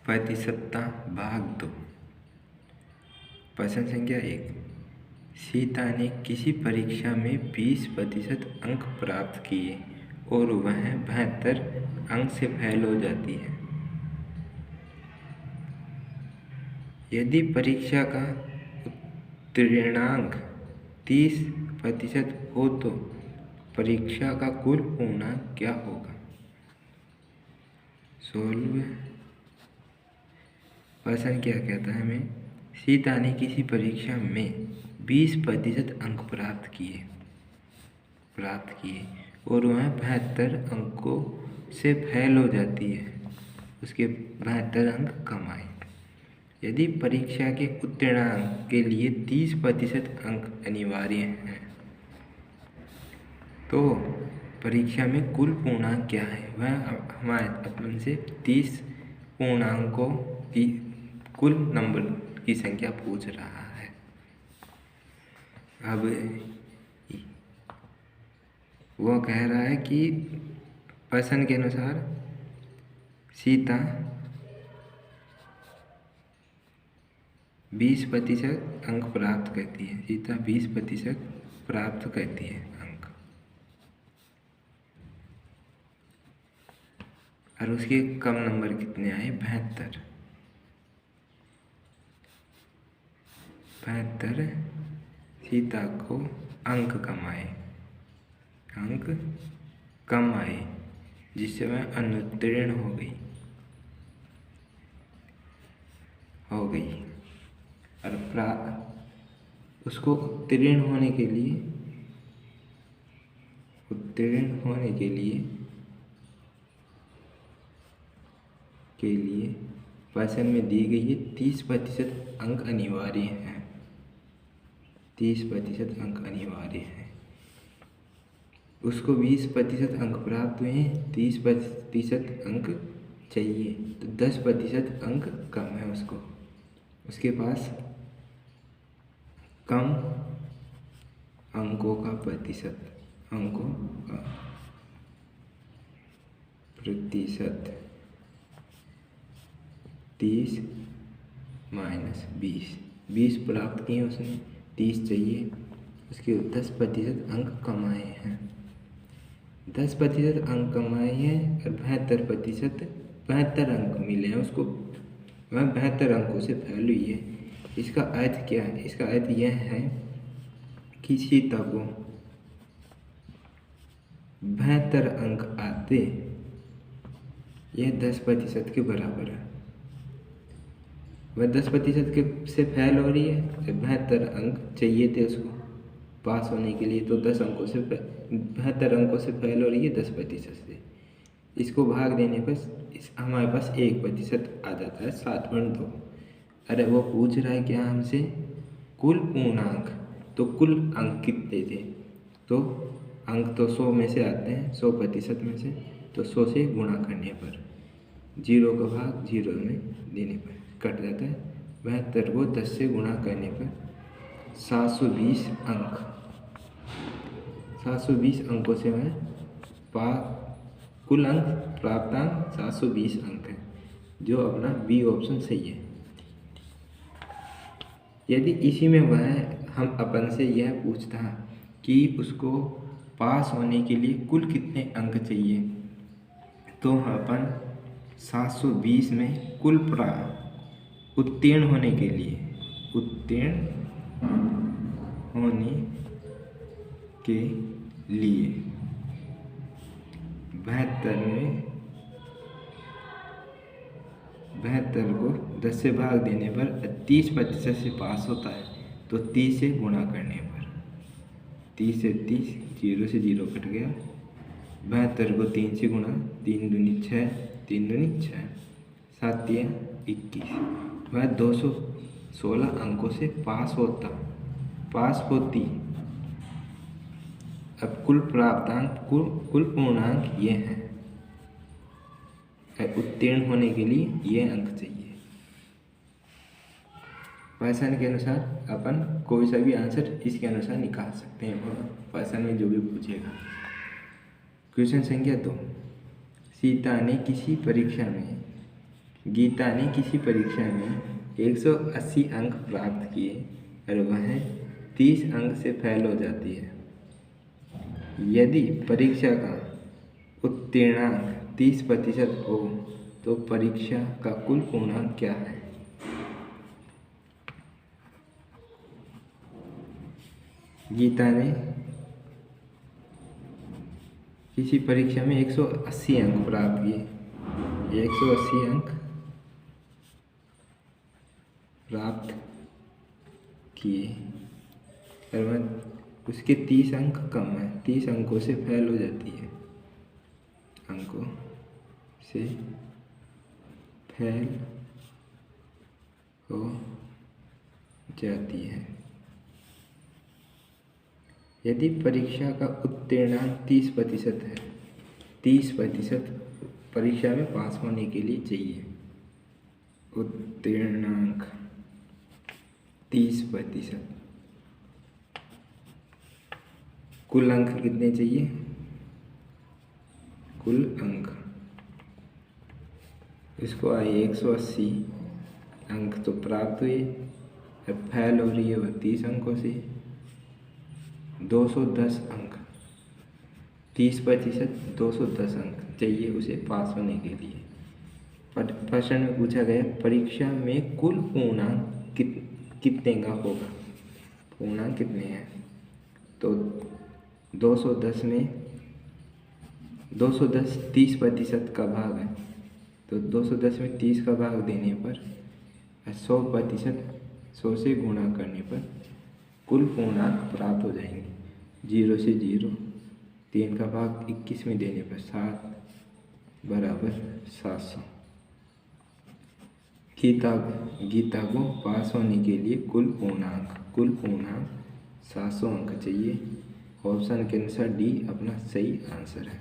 प्रतिशतता भाग 2। प्रश्न संख्या 1। सीता ने किसी परीक्षा में 20% अंक प्राप्त किए और वह 72 अंक से फेल हो जाती है। यदि परीक्षा का उत्तीर्णांक 30% हो तो परीक्षा का कुल पूर्णांक क्या होगा? सोल्व। प्रश्न क्या कहता है हमें? सीता ने किसी परीक्षा में 20% अंक प्राप्त किए और वह 72 अंकों से फेल हो जाती है। उसके 72 अंक कम आए। यदि परीक्षा के उत्तीर्णांक के लिए 30% अंक अनिवार्य हैं तो परीक्षा में कुल पूर्णांक क्या है? वह हमारे अपन से 30 पूर्णांकों की कुल नंबर की संख्या पूछ रहा है। अब वो कह रहा है कि प्रश्न के अनुसार सीता 20% अंक प्राप्त करती है। सीता 20% प्राप्त करती है अंक, और उसके कम नंबर कितने आए? 72। सीता को अंक कम आए जिससे वह अनुत्तीर्ण हो गई। और उसको उत्तीर्ण होने के लिए प्रश्न में दी गई है 30% अंक अनिवार्य हैं। 30% अंक अनिवार्य हैं। उसको 20% अंक प्राप्त हुए हैं, 30% अंक चाहिए, तो 10% अंक कम है उसके पास कम अंकों का प्रतिशत 30 माइनस 20 प्राप्त किए उसने, 30 चाहिए, उसके 10% अंक कमाए हैं। 10% अंक कमाए हैं और 72 अंक मिले हैं उसको। वह 72 अंकों से फेल हुई है। इसका अर्थ क्या है? इसका अर्थ यह है कि सीता को 72 अंक आते, यह 10% के बराबर है। वह 10% के से फेल हो रही है, 72 अंक चाहिए थे उसको पास होने के लिए, तो 72 अंकों से फेल हो रही है 10% से। इसको भाग देने पर हमारे पास 1% आ जाता है, 7.2। अरे वो पूछ रहा है क्या हमसे? कुल पूर्णांक। तो कुल अंक कितने थे? तो अंक तो 100 में से आते हैं, 100% में से, तो 100 से गुणा करने पर 0 का भाग 0 में देने पर कट जाता है। 72 को 10 से गुणा करने पर 720 अंक, 720 अंकों से मैं कुल अंक प्राप्तांक 720 अंक है, जो अपना बी ऑप्शन सही है। यदि इसी में वह हम अपन से यह पूछता कि उसको पास होने के लिए कुल कितने अंक चाहिए, तो अपन 720 में कुल उत्तीर्ण होने के लिए 72 को 10 से भाग देने पर 30% से पास होता है, तो 30 से गुणा करने पर 30 से 30, 0 से 0 कट गया। 72 को 3 से गुणा, 3 दूनी 6, 3 दूनी 6, 7 3 21। वह 216 अंकों से पास होती। अब कुल प्राप्तांक, कुल पूर्णांक ये हैं। उत्तीर्ण होने के लिए ये अंक चाहिए। प्रश्न के अनुसार अपन कोई सा भी आंसर इसके अनुसार निकाल सकते हैं, और प्रश्न में जो भी पूछेगा। क्वेश्चन संख्या 2। सीता ने किसी परीक्षा में गीता ने किसी परीक्षा में 180 अंक प्राप्त किए और वह 30 अंक से फेल हो जाती है। यदि परीक्षा का उत्तीर्णांक 30% हो तो परीक्षा का कुल पूर्णांक क्या है? गीता ने किसी परीक्षा में 180 अंक प्राप्त किए, 180 अंक प्राप्त किए और वह उसके 30 अंक कम है, 30 अंकों से फेल हो जाती है, अंकों से फेल हो जाती है। यदि परीक्षा का उत्तीर्णांक 30% है, 30% परीक्षा में पास होने के लिए चाहिए, उत्तीर्णांक 30%, कुल अंक कितने चाहिए? कुल अंक इसको आए 180 अंक तो प्राप्त हुए, अब फेल हो रही है वह 30 अंकों से, 210 अंक, 30% 210 अंक चाहिए उसे पास होने के लिए। प्रश्न में पूछा गया परीक्षा में कुल पूर्णांक कितने का होगा, पूर्णांक कितने हैं? तो 210 में 210 30% का भाग है, तो 210 में 30 का भाग देने पर 100%, 100 से गुणा करने पर कुल पूर्णांक प्राप्त हो जाएंगे। 0 से 0, 3 का भाग 21 में देने पर 7 बराबर 700। गीता को पास होने के लिए कुल पूर्णांक 700 अंक चाहिए। ऑप्शन के अनुसार डी अपना सही आंसर है।